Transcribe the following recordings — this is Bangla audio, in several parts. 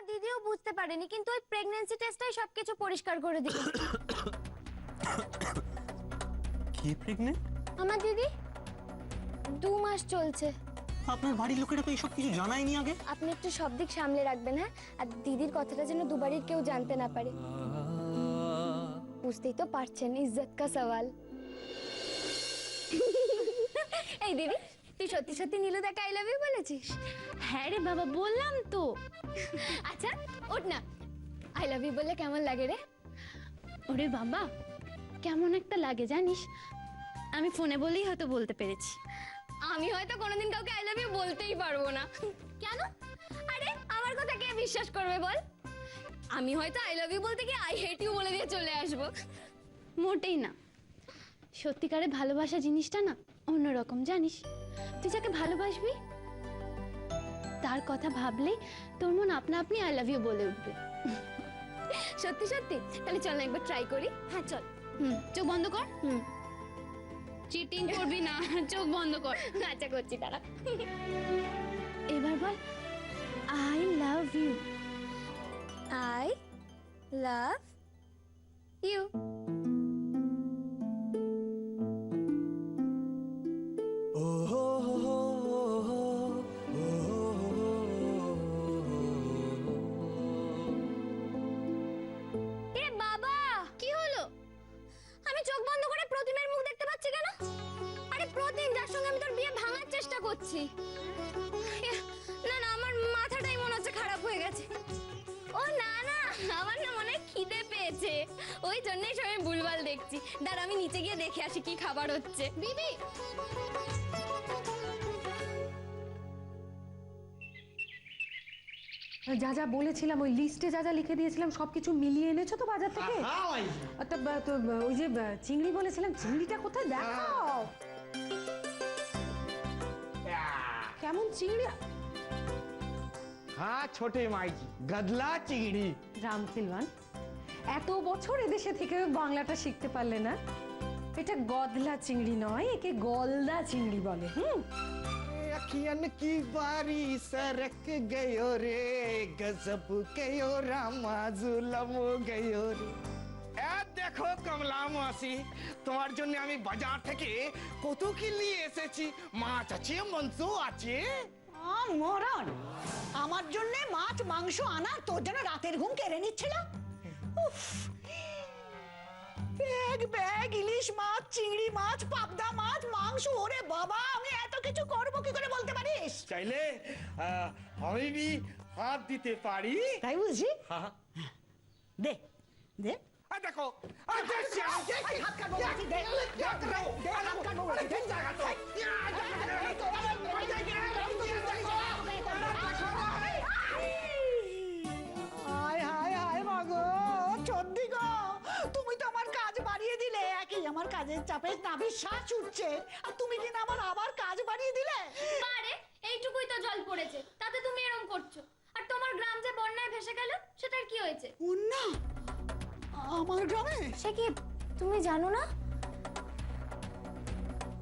দিদিও বুঝতে পারেনি, কিন্তু ওই প্রেগন্যান্সি টেস্টটাই সবকিছু পরিষ্কার করে দিল। কি প্রেগনেন্ট? আমার দিদি 2 মাস চলছে। আপনার বাড়ির লোকেরা তো এইসব কিছু জানায়নি আগে। আপনি একটু সব দিক সামলে রাখবেন, হ্যাঁ? আর দিদির কথাটা যেন দুবারই কেউ জানতে না পারে। বুঝতেই তো পারছেন, ইজ্জত কা সওয়াল। এই দিদি, তুই সত্যি সত্যি নীলুদাকে আই লাভ ইউ বলেছিস? হ্যাঁ রে বাবা, বললাম তো। আচ্ছা ওঠ না, আই লাভ ইউ বললে কেমন লাগে রে? ওরে বাবা, কেমন একটা লাগে জানিস, আমি ফোনে বলেই হয়তো বলতে পেরেছি। আমি হয়তো কোনোদিন কাউকে আই লাভ ইউ বলতেই পারবো না। কেন? আরে আমার কথা কে বিশ্বাস করবে বল? আমি হয়তো আই লাভ ইউ বলতে গিয়ে আই হেট ইউ বলে দিয়ে চলে আসবো। মোটেই না, সত্যিকারে ভালোবাসা জিনিসটা না অন্যরকম জানিস। তুই যাকে ভালোবাসবি তার কথা ভাবলেই তোর মন আপনা আপনি আই লাভ ইউ বলে উঠবে। সত্যি সত্যি? তাহলে চল না একবার ট্রাই করি। হ্যাঁ চল। চোখ বন্ধ কর। চিটিং করবি না, চোখ বন্ধ কর। আচ্ছা করছি, তারা। এবার বল I love you. I love you. বাবা কি হলো? আমি চোখ বন্ধ করে প্রতিমের মুখ দেখতে পাচ্ছি কেন? আরে প্রতিম, যার সঙ্গে আমি তোর বিয়ে ভাঙার চেষ্টা করছি। না না, আমার মাথাটাই মনে হচ্ছে খারাপ হয়ে গেছে। ও না না, আমার না মনে হয় খিদে পেয়েছে, ওই জন্যই সবাই ভুলভাল দেখছি। দাঁড়া আমি নিচে গিয়ে দেখে আসি কি খাবার হচ্ছে। দিদি যা যা বলেছিলাম ওই লিস্টে যা যা লিখে দিয়েছিলাম সবকিছু মিলিয়ে এনেছো তো বাজার থেকে? তো ওই যে চিংড়ি বলেছিলাম, চিংড়িটা কোথায় দেখাও। কেমন চিংড়ি? हाँ छोटे माई जी, गदला चिंगड़ी। রামখিলওয়ান, এত বছর এদেশে থেকে বাংলাটা শিখতে পারলে না? এটা গদলা চিংড়ি নয়, একে গলদা চিংড়ি বলে। अखियन की बारी सरक गयो रे, गजब गयो रामा जुलम गयो रे। দেখো কমলা মাসি, তোমার জন্য আমি বাজার থেকে কত কি নিয়ে এসেছি। মাছ আছে, মাংস আছে। মরণ, আমার জন্য মাছ মাংস আনা তোর জন্য রাতের ঘুম কেড়ে নিচ্ছিল। উফ, ব্যাগ ব্যাগ ইলিশ মাছ, চিংড়ি মাছ, পাবদা মাছ, মাংস। ওরে বাবা, আমি এত কিছু করবো কি করে বলতে পারিস? চাইলে আমি भी হাত দিতে পারি। তাই বুঝি? হ্যাঁ দে দে। দেখো হাত কাটবো বলছি, দে দে, হাত কাটবো বলছি, দে। হায় হায় হায় মাগো, চন্ডি গো, তুমি তো আমার কাজ বাড়িয়ে দিলে। একই আমার কাজের চাপে নাভির শ্বাস উঠছে, আর তুমি কিনা আবার কাজ বাড়িয়ে দিলে। আরে এইটুকুই তো জল পড়েছে, তাতে তুমি এরকম করছো। আর তোমার গ্রাম যে বন্যায় ভেসে গেল, সেটার কি হয়েছে? না, আমার গ্রামে সে কি তুমি জানো না?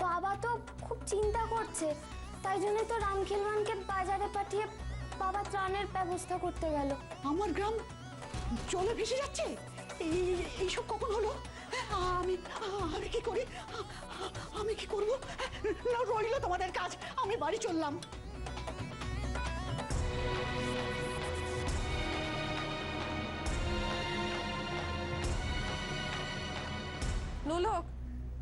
বাবা তো খুব চিন্তা করছে, তাই জন্য তো রামখিলওয়ানকে বাজারে পাঠিয়ে বাবা ত্রাণের ব্যবস্থা করতে গেল। আমার গ্রাম জলে ভেসে যাচ্ছে? এইসব কখন হলো? আমি আমি কি করি? আমি কি করবো? না, রইল তোমাদের কাজ, আমি বাড়ি চললাম। নোলক,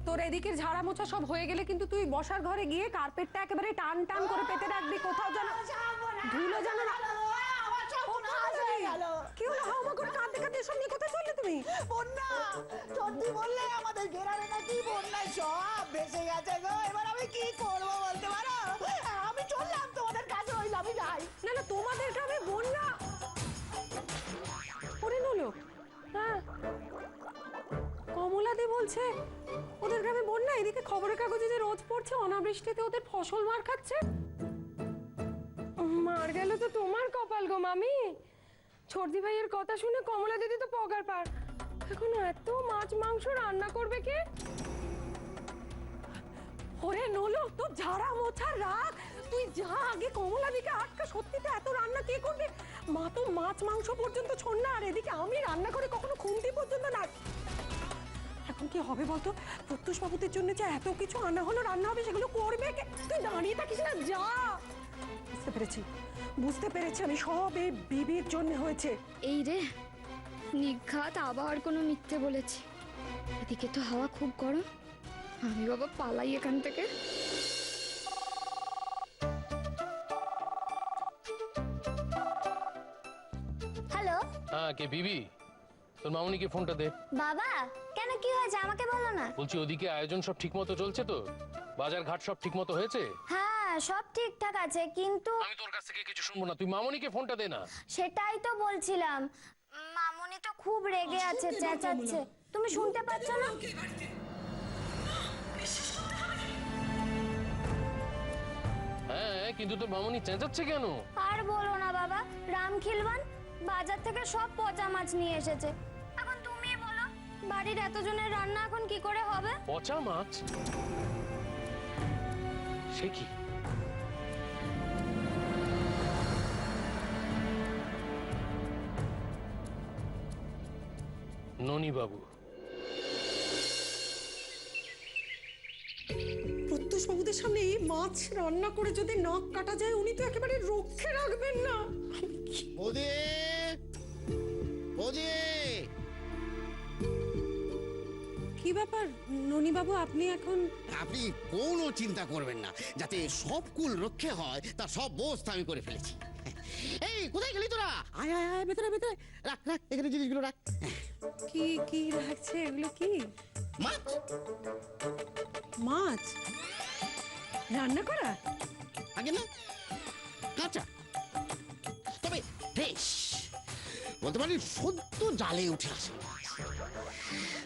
তোর এদিকের ঝাড়া মোছা সব হয়ে গেলে কিন্তু তুই বসার ঘরে গিয়ে কার্পেটটা একেবারে টান টান করে পেতে রাখবি, কোথাও যেন ধুলো যেন না। কি হলো? হাওমা করে কাঁদতে কাঁদতে এসব নিয়ে কোথায় চললে তুমি? বন্যা, চন্ডি বললে আমাদের গ্রামে নাকি বন্যায় সব ভেসে গেছে গো। এবার আমি কি করবো বলতে পারো? আমি চললাম, তোমাদের কাছে হইল, আমি যাই। না না, তোমাদের গ্রামে বন্যা? ওরে নোলক, হ্যাঁ কমলাদি বলছে ওদের গ্রামে বন্যা। এদিকে খবরের কাগজে যে রোজ পড়ছে অনাবৃষ্টিতে ওদের ফসল মার খাচ্ছে। মার গেল তো তোমার কপাল গো মামি। ছোটদি ভাইয়ের কথা শুনে কমলা দিদি তো পগার পার। এখন এত মাছ মাংস রান্না করবে কে? ওরে নোলক, তোর ঝাড়া মোছা রাখ, তুই যা আগে কমলাদিকে আটকা, সত্যি তো এত রান্না কে করবে? মা তো মাছ মাংস পর্যন্ত ছোড় না, আর এদিকে আমি রান্না করে কখনো খুন্তি পর্যন্ত না। এখন কি হবে বলতো? প্রত্যুষ বাবুদের জন্য যে এত কিছু আনা হলো, রান্না হবে, সেগুলো করবে কে? তুই দাঁড়িয়ে থাকিস না, যা। বুঝতে পেরেছি আমি, সব এই বিবির জন্য হয়েছে। এই রে, নিঘাত আবার কোনো মিথ্যে বলেছি। এদিকে তো হাওয়া খুব গরম, আমি বাবা পালাই এখান থেকে। হ্যালো হ্যাঁ, কে বিবি? তোর মামুনিকে ফোনটা দে। বাবা, কেন কি হয়েছে আমাকে বলো না। বলছি ওদিকে আয়োজন সব ঠিকমতো চলছে তো? বাজার ঘাট সব ঠিকমতো হয়েছে? হ্যাঁ, সব ঠিকঠাক আছে, কিন্তু আমি তোর কাছ থেকে কিছু শুনবো না, তুই মামুনিকে ফোনটা দে না। সেটাই তো বলছিলাম। মামুনি তো খুব রেগে আছে, চেঁচাচ্ছে। তুমি শুনতে পাচ্ছ না? হ্যাঁ, কিন্তু তোর মামুনি চেঁচাচ্ছে কেন? আর বলো না বাবা, রামখিলবান বাজার থেকে সব পচা মাছ নিয়ে এসেছে। এখন তুমি বলো, বাড়ির এতজনের রান্না এখন কি করে হবে? পচা মাছ? সে কি? ননি বাবু, প্রত্যুষ বাবুদের সামনে এই মাছ রান্না করে যদি নাক কাটা যায়, উনি তো একেবারে রক্ষে রাখবেন না। বৌদি, বৌদি, কি ব্যাপার ননি বাবু, আপনি এখন? আপনি কোনো চিন্তা করবেন না, যাতে সব কুল রক্ষে হয় তার সব ব্যবস্থা আমি করে ফেলেছি। এই কোথায় গেলি তোরা? আয় আয় আয়, ভেতরে ভেতরে রাখ রাখ, এখানে জিনিসগুলো রাখ। কি কি রাখছে এগুলো? কি মাছ? মাছ রান্না করা? আগে না, কাঁচা, তবে ফ্রেশ, বলতে পারি সদ্য জালে উঠে আসে।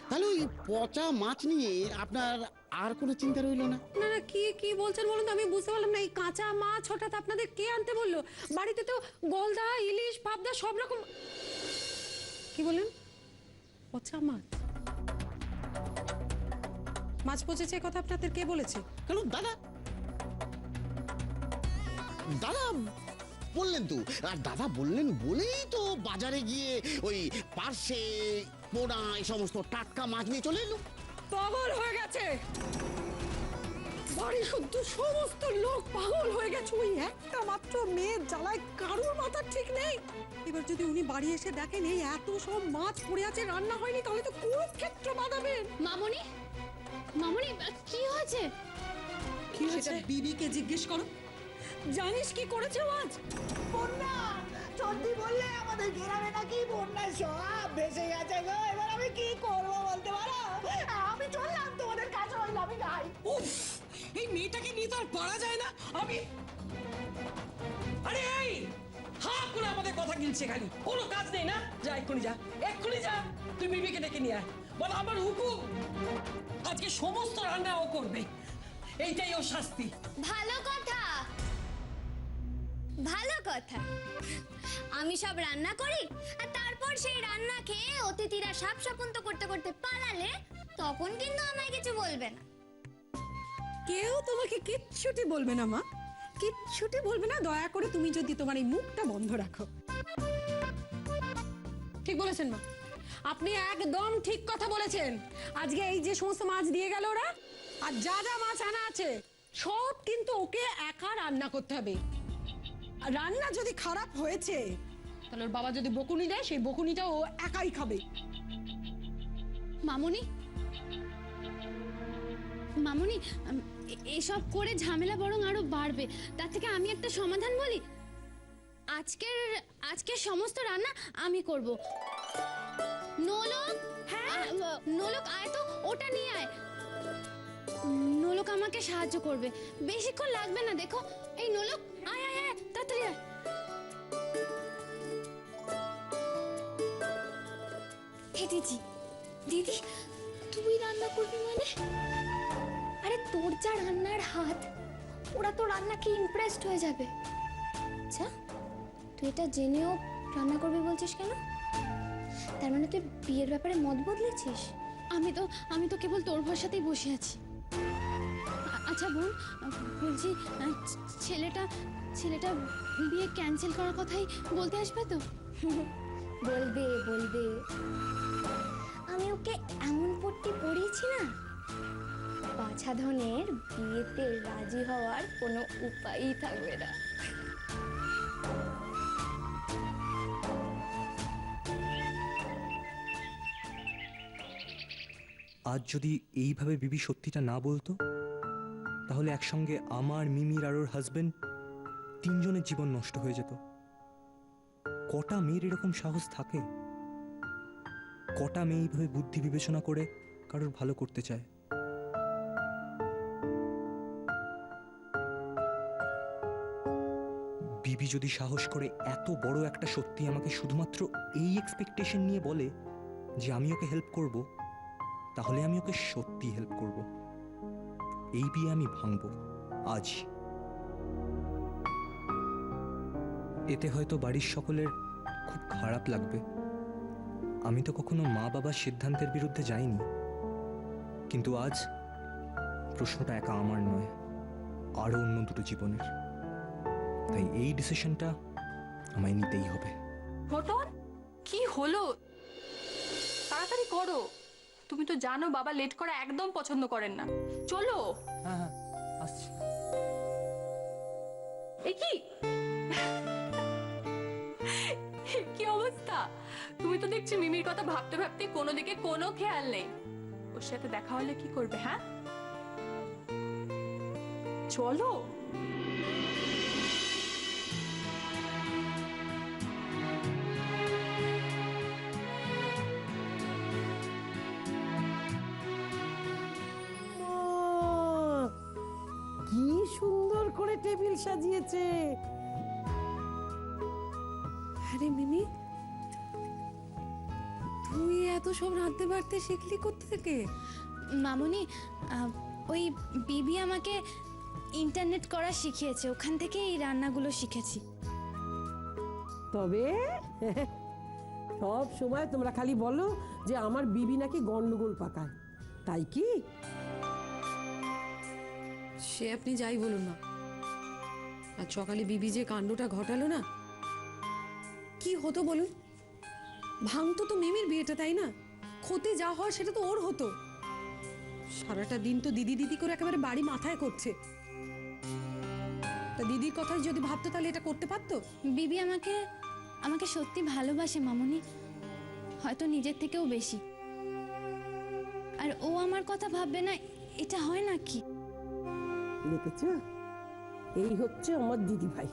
তাহলে ওই পচা মাছ নিয়ে আপনার আর কোনো চিন্তা রইল না? না না, কি কি বলছেন বলুন তো, আমি বুঝতে পারলাম না। এই কাঁচা মাছ হঠাৎ আপনাদের কে আনতে বললো? বাড়িতে তো গলদা, ইলিশ, পাবদা সব রকম। কি বলেন? পচা মাছ? মাছ পচেছে কথা আপনাদের কে বলেছে? কেন দাদা, দাদা বললেন তো, আর দাদা বললেন বলেই তো বাজারে গিয়ে ওই পার্শে, পোনা, এই সমস্ত টাটকা মাছ নিয়ে চলে এলো। পাগল হয়ে গেছে বাড়ি শুদ্ধ, সমস্ত লোক পাগল হয়ে গেছে। ওই একটা মাত্র মেয়ের জ্বালায় কারোর মাথা ঠিক নেই। এবার যদি উনি বাড়ি এসে দেখেন এই এত সব মাছ পড়ে আছে, রান্না হয়নি, তাহলে তো কুরুক্ষেত্র বাঁধাবেন। মামুনি, মামুনি, কি হয়েছে? কি হয়েছে? বিবিকে জিজ্ঞেস করো। জানিস কি করেছে আজ? বন্যা, চন্ডী বললে আমাদের গ্রামে নাকি বন্যায় সব ভেসে গেছে গো। এবার আমি কি করবো বলতে পারো? আমি চললাম, তোমাদের কাছে হইলাম, আমি নাই। উফ, এই মেয়েটাকে নিয়ে তো আর পারা যায় না। আমি আরে এই হা করে আমাদের কথা গিলছে খালি, কোনো কাজ নেই না? যা এক্ষুনি যা, এক্ষুনি যা, তুই বিবিকে ডেকে নিয়ে আয়, বল আমার হুকুম, আজকে সমস্ত রান্না ও করবে, এইটাই ওর শাস্তি। ভালো কথা, ভালো কথা। আমি সব রান্না করি, আর তারপর সেই রান্না খেয়ে অতিথিরা সাপ সপন্ত করতে করতে পালালে তখন কিন্তু আমায় কিছু বলবে না। কেউ তোমাকে কিচ্ছুটি বলবে না মা, কিচ্ছুটি বলবে না। দয়া করে তুমি যদি তোমার এই মুখটা বন্ধ রাখো। ঠিক বলেছেন মা, আপনি একদম ঠিক কথা বলেছেন। আজকে এই যে সমস্ত মাছ দিয়ে গেল ওরা, আর যা যা মাছ আনা আছে সব কিন্তু ওকে একা রান্না করতে হবে। আর রান্না যদি খারাপ হয়েছে, তাহলে ওর বাবা যদি বকুনি দেয়, সেই বকুনিটা ও একাই খাবে। মামুনি, মামুনি, এসব করে ঝামেলা বরং আরো বাড়বে। তার থেকে আমি একটা সমাধান বলি। আজকের সমস্ত রান্না আমি করব। নোলক, হ্যাঁ নোলক, আয় তো, ওটা নিয়ে আয়। নোলক আমাকে সাহায্য করবে, বেশিক্ষণ লাগবে না। দেখো, এই নোলক, আয় আয় আয়, তাড়াতাড়ি আয়। হে দিদি, দিদি তুই রান্না করবি মানে? আরে তোর যা রান্নার হাত, ওরা তো রান্না খেয়ে ইমপ্রেসড হয়ে যাবে। আচ্ছা, তুই এটা জেনেও রান্না করবি বলছিস কেন? তার মানে তুই বিয়ের ব্যাপারে মত বদলেছিস? আমি তো কেবল তোর ভরসাতেই বসে আছি। আচ্ছা বোন, বলছি ছেলেটা ছেলেটা বিয়ে ক্যান্সেল করার কথাই বলতে আসবে তো? বলবে বলবে, আমি ওকে এমন পট্টি পড়িয়েছি না, বাছাধনের বিয়েতে রাজি হওয়ার কোনো উপায়ই থাকবে না। আজ যদি এইভাবে বিবি সত্যিটা না বলতো, তাহলে একসঙ্গে আমার, মিমির আর ওর হাজবেন্ড তিনজনের জীবন নষ্ট হয়ে যেত। কটা মেয়ের এরকম সাহস থাকে? কটা মেয়ে এইভাবে বুদ্ধি বিবেচনা করে কারোর ভালো করতে চায়? বিবি যদি সাহস করে এত বড় একটা সত্যি আমাকে শুধুমাত্র এই এক্সপেকটেশন নিয়ে বলে যে আমি ওকে হেল্প করব, তাহলে আমি ওকে সত্যি হেল্প করব। এই বিয়ে আমি ভাঙব আজ। এতে হয়তো বাড়ির সকলের খুব খারাপ লাগবে। আমি তো কখনো মা বাবার সিদ্ধান্তের বিরুদ্ধে যাইনি, কিন্তু আজ প্রশ্নটা একা আমার নয়, আরো অন্য দুটো জীবনের। তাই এই ডিসিশনটা আমায় নিতেই হবে। ঘটন, কি হলো? তাড়াতাড়ি করো, তুমি তো জানো বাবা লেট করা একদম পছন্দ করেন না। চলো। হ্যাঁ হ্যাঁ আসছি। এ কি কি অবস্থা? তুমি তো দেখছি মিমির কথা ভাবতে ভাবতে কোনো দিকে কোনো খেয়াল নেই। ওর সাথে দেখা হলে কি করবে? হ্যাঁ চলো। কি সুন্দর করে টেবিল সাজিয়েছে। আরে মিমি, তুই এত সব রাঁধতে পারতে শিখলি কোথা থেকে? মামুনি, ওই বিবি আমাকে ইন্টারনেট করা শিখিয়েছে, ওখান থেকে এই রান্নাগুলো শিখেছি। তবে সব সময় তোমরা খালি বলো যে আমার বিবি নাকি গন্ডগোল পাকায়, তাই কি? সে আপনি যাই বলুন না, আর সকালে বিবি যে কাণ্ডটা ঘটালো না, কি হতো বলুন? ভাঙতো তো মিমির বিয়েটা, তাই না? ক্ষতি যা হয় সেটা তো ওর হতো। সারাটা দিন তো দিদি দিদি করে একেবারে বাড়ি মাথায় করছে। তা দিদির কথাই যদি ভাবতো তাহলে এটা করতে পারতো? বিবি আমাকে আমাকে সত্যি ভালোবাসে মামুনি, হয়তো নিজের থেকেও বেশি। আর ও আমার কথা ভাববে না, এটা হয় নাকি? দেখেছ, এই হচ্ছে আমার দিদি ভাই,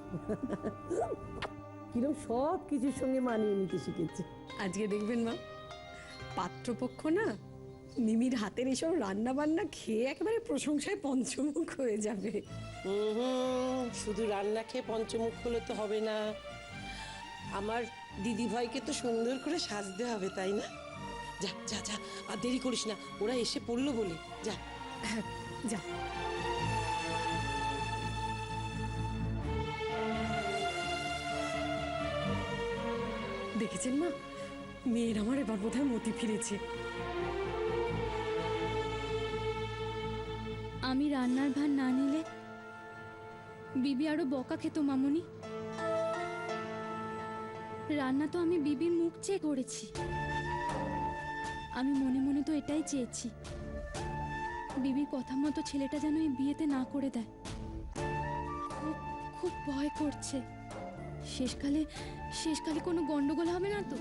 কিরম সব কিছুর সঙ্গে মানিয়ে নিতে শিখেছে। আজকে দেখবেন মা, পাত্রপক্ষ না মিমির হাতের এসব রান্না বান্না খেয়ে একেবারে প্রশংসায় পঞ্চমুখ হয়ে যাবে। শুধু রান্না খেয়ে পঞ্চমুখ হলে তো হবে না, আমার দিদি ভাইকে তো সুন্দর করে সাজতে হবে, তাই না? যা যা যা, আর দেরি করিস না, ওরা এসে পড়লো বলে। যা হ্যাঁ যা। দেখেছেন মা, মেয়ের আমার এবার বোধহয় মতি ফিরেছে। আমি রান্নার ভার না নিলে বিবি আরো বকা খেত মামুনি। রান্না তো আমি বিবির মুখ চেয়ে করেছি। আমি মনে মনে তো এটাই চেয়েছি, বিবির কথা মতো ছেলেটা যেন এই বিয়েতে না করে দেয়। খুব ভয় করছে, শেষকালে কোনো গন্ডগোল হবে না তো?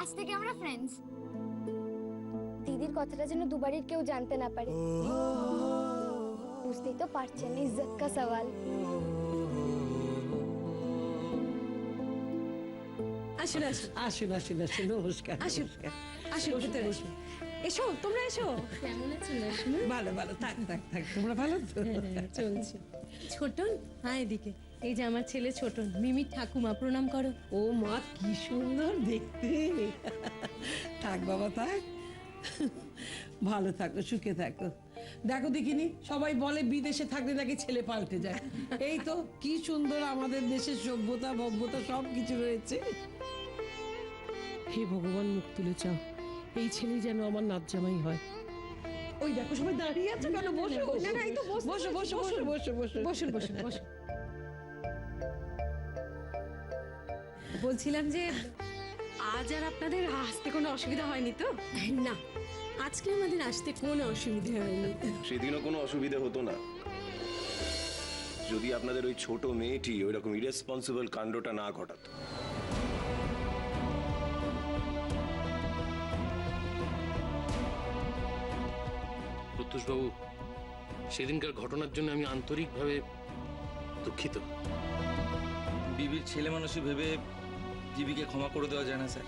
আজ থেকে আমরা ফ্রেন্ডস। দিদির কথাটা যেন দুবারের কেউ জানতে না পারে। বুঝতেই তো পারছেন, ইজ্জত কা সওয়াল। আসুন আসুন আসুন আসুন আসুন, নমস্কার। আসুন আসুন, ভেতরে এসো। এসো তোমরা এসো। কেমন আছেন? ভালো ভালো, থাক থাক থাক, তোমরা ভালো তো? চলছে। ছোটন, হ্যাঁ এদিকে। এই যে আমার ছেলে ছোটন, মিমির ঠাকুমা, প্রণাম করো। ও মা, কি সুন্দর দেখতে। থাক বাবা থাক। ভালো থাকো, সুখে থাকো। দেখো দেখিনি, সবাই বলে বিদেশে থাকলে নাকি ছেলে পাল্টে যায়। এই তো কি সুন্দর আমাদের দেশের সভ্যতা ভব্যতা সব কিছু রয়েছে। হে ভগবান, মুখ তুলে চাও এই ছেলে যেন আমার নাত জামাই হয়। ওই দেখো সবাই দাঁড়িয়ে আছে কেন? বসো বসো বসো বসো বসো বসো বসুন বসুন বসুন। বলছিলাম যে আজ আর আপনাদের আসতে কোনো অসুবিধা হয়নি তো? না, আজকে আমাদের আসতে কোনো অসুবিধা হয়নি। সেদিনও কোনো অসুবিধা হতো না যদি আপনাদের ওই ছোট মেয়েটি ওই রকম ইরেসপন্সিবল কাণ্ডটা না ঘটাতো। প্রত্যুষবাবু, সেদিনকার ঘটনার জন্য আমি আন্তরিকভাবে দুঃখিত। বিবির ছেলে মানুষই ভেবে জিবিকে ক্ষমা করে দেওয়া যায় না স্যার।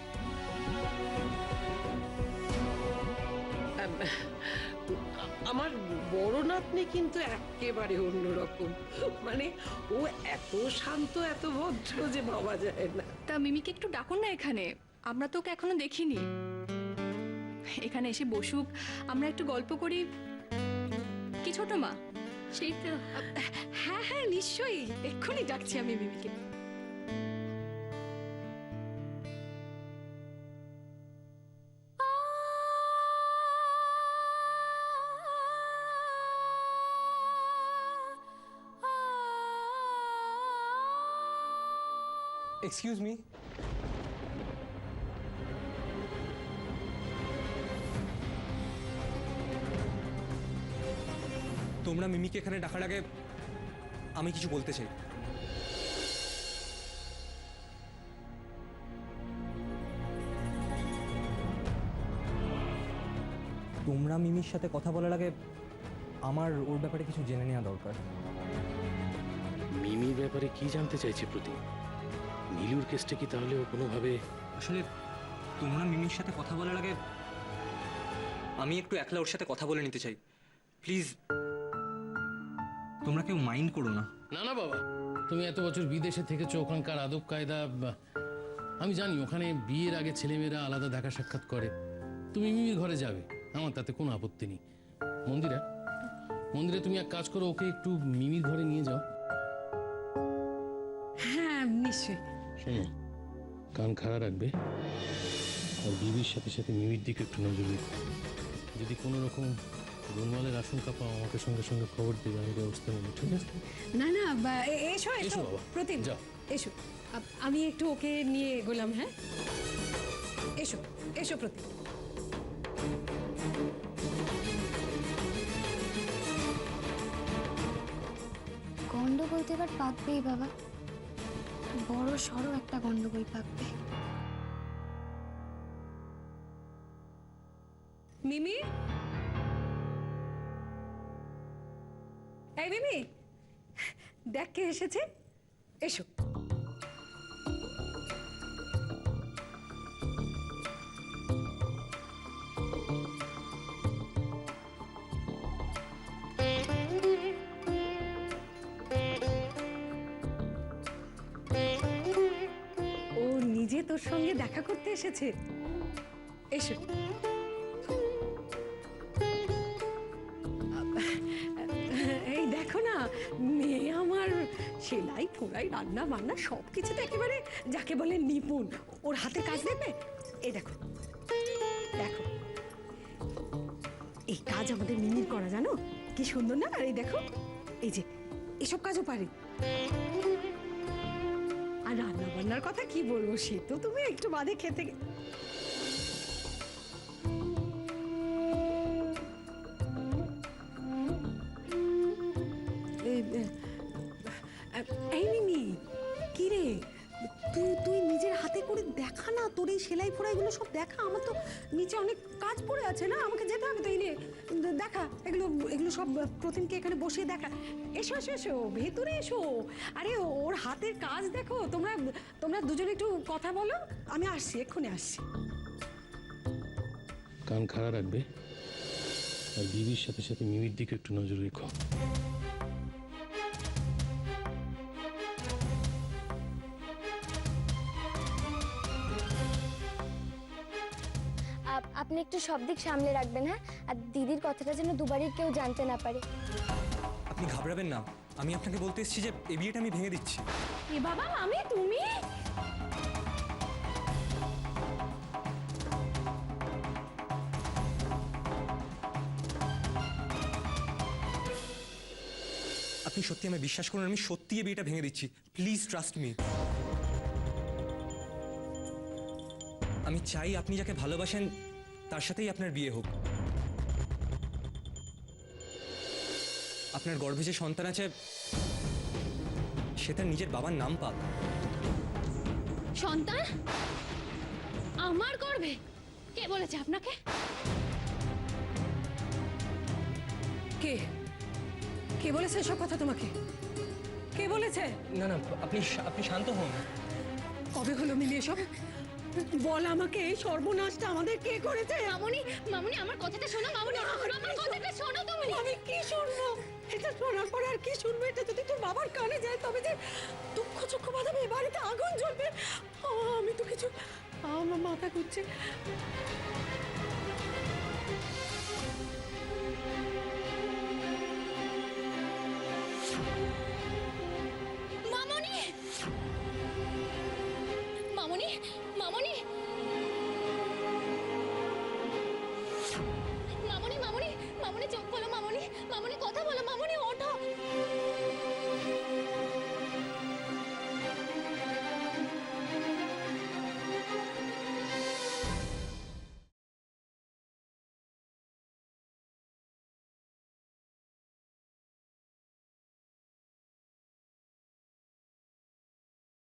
আমার বড় নাতনি কিন্তু একেবারে অন্যরকম, মানে ও এত শান্ত এত ভদ্র যে ভাবা যায় না। তা মিমিকে একটু ডাকুন না এখানে, আমরা তো ওকে এখনো দেখিনি। এখানে এসে বসুক, আমরা একটু গল্প করি। কি ছোট মা? সেই তো। হ্যাঁ হ্যাঁ নিশ্চয়ই, এক্ষুনি ডাকছি আমি মিমিকে। এক্সকিউজ মি, তোমরা মিমিকে এখানে ডাকার আগে আমি কিছু বলতে চাই। তোমরা মিমির সাথে কথা বলার আগে আমার ওর ব্যাপারে কিছু জেনে নেওয়া দরকার। মিমির ব্যাপারে কি জানতে চাইছে প্রদীপ? নীলুর কেসটা কি তাহলে ও কোনোভাবে? আসলে তোমরা মিমির সাথে কথা বলার আগে আমি একটু একলা ওর সাথে কথা বলে নিতে চাই। প্লিজ তোমরা কেউ মাইন্ড করো না। না না বাবা, তুমি এত বছর বিদেশে থেকেছো, ওখানকার আদব কায়দা আমি জানি। ওখানে বিয়ের আগে ছেলেমেয়েরা আলাদা দেখা সাক্ষাৎ করে। তুমি মিমির ঘরে যাবে, আমার তাতে কোনো আপত্তি নেই। মন্দিরা, মন্দিরে তুমি এক কাজ করো, ওকে একটু মিমির ঘরে নিয়ে যাও। হ্যাঁ নিশ্চয়ই। শোনো, কান খাড়া রাখবে, আর বিবির সাথে সাথে মিমির দিকে একটু নজর রেখো। যদি কোনো রকম গোলমালের আশঙ্কা পাও আমাকে সঙ্গে সঙ্গে খবর দেবে, আমি ব্যবস্থা নেব, ঠিক আছে? না না এসো এসো এসো বাবা, প্রতিম, যাও। এসো। আমি একটু ওকে নিয়ে এগোলাম। হ্যাঁ এসো এসো প্রতিম। গন্ডগোল তো এবার পাকবেই বাবা, বড় সড়ো একটা গন্ডগোল পাকবে। মিমি, এই মিমি, দেখ কে এসেছে। এসো। ও নিজে তোর সঙ্গে দেখা করতে এসেছে। এসো। এই দেখো না, মেয়ে আমার সেলাই ফোড়াই রান্না বান্না সব কিছুতে একেবারে যাকে বলে নিপুণ। ওর হাতে কাজ দেবে। এই দেখো দেখো, এই কাজ আমাদের মিমির করা, জানো কি সুন্দর না? আর এই দেখো, এই যে এসব কাজও পারে। আর রান্না বান্নার কথা কি বলবো, সে তো তুমি একটু বাদে খেতে এই মিমি, কি রে তুই তুই নিজের হাতে করে দেখা না, তোর এই সেলাই ফোড়াইগুলো সব দেখা। আমার তো নিচে অনেক কাজ পড়ে আছে না, আমাকে যেতে হবে তো। এই নে দেখা, এগুলো এগুলো সব প্রতিমকে এখানে বসিয়ে দেখা। এসো এসো এসো, ভেতরে এসো। আরে ওর হাতের কাজ দেখো। তোমরা তোমরা দুজনে একটু কথা বলো, আমি আসছি, এক্ষুনি আসছি। কান খাড়া রাখবে, আর বিবির সাথে সাথে মিমির দিকে একটু নজর রেখো। আপনি আপনি একটু সব দিক সামলে রাখবেন, হ্যাঁ? আর দিদির কথাটা যেন দুবারের কেউ জানতে না পারে। আপনি ঘাবড়াবেন না, আমি আপনাকে বলতে এসেছি যে এই বিয়েটা আমি ভেঙে দিচ্ছি। এ বাবা আমি তুমি আপনি সত্যি আমায় বিশ্বাস করুন, আমি সত্যি এই বিয়েটা ভেঙে দিচ্ছি। Please trust me. আমি চাই আপনি যাকে ভালোবাসেন তার সাথেই আপনার বিয়ে হোক। আপনার গর্ভে যে সন্তান আছে সে তার নিজের বাবার নাম পাক। সন্তান আমার গর্ভে? কে বলেছে আপনাকে? কে কে বলেছে এসব কথা তোমাকে? কে বলেছে? না না, আপনি শান্ত হন। কবে হলো মিলি এসব? বল আমাকে, এই সর্বনাশটা আমাদের কে করেছে? মামুনি, মামুনি আমার কথাটা শোনো। মামুনি আমার কথাটা শোনো তুমি। আমি কি শুনবো? এটা শোনার পর আর কি শুনবো? এটা যদি তোর বাবার কানে যায় তবে যে দুঃখ চক্ষু বাঁধাবে, বাড়িতে আগুন জ্বলবে। আমি তো কিছু, আমার মাথা ঘুরছে। মামুনি, মামুনি, মামুনি, মামুনি, মামুনি, মামুনি চোখ খোলো। মামুনি, মামুনি কথা বলো। মামুনি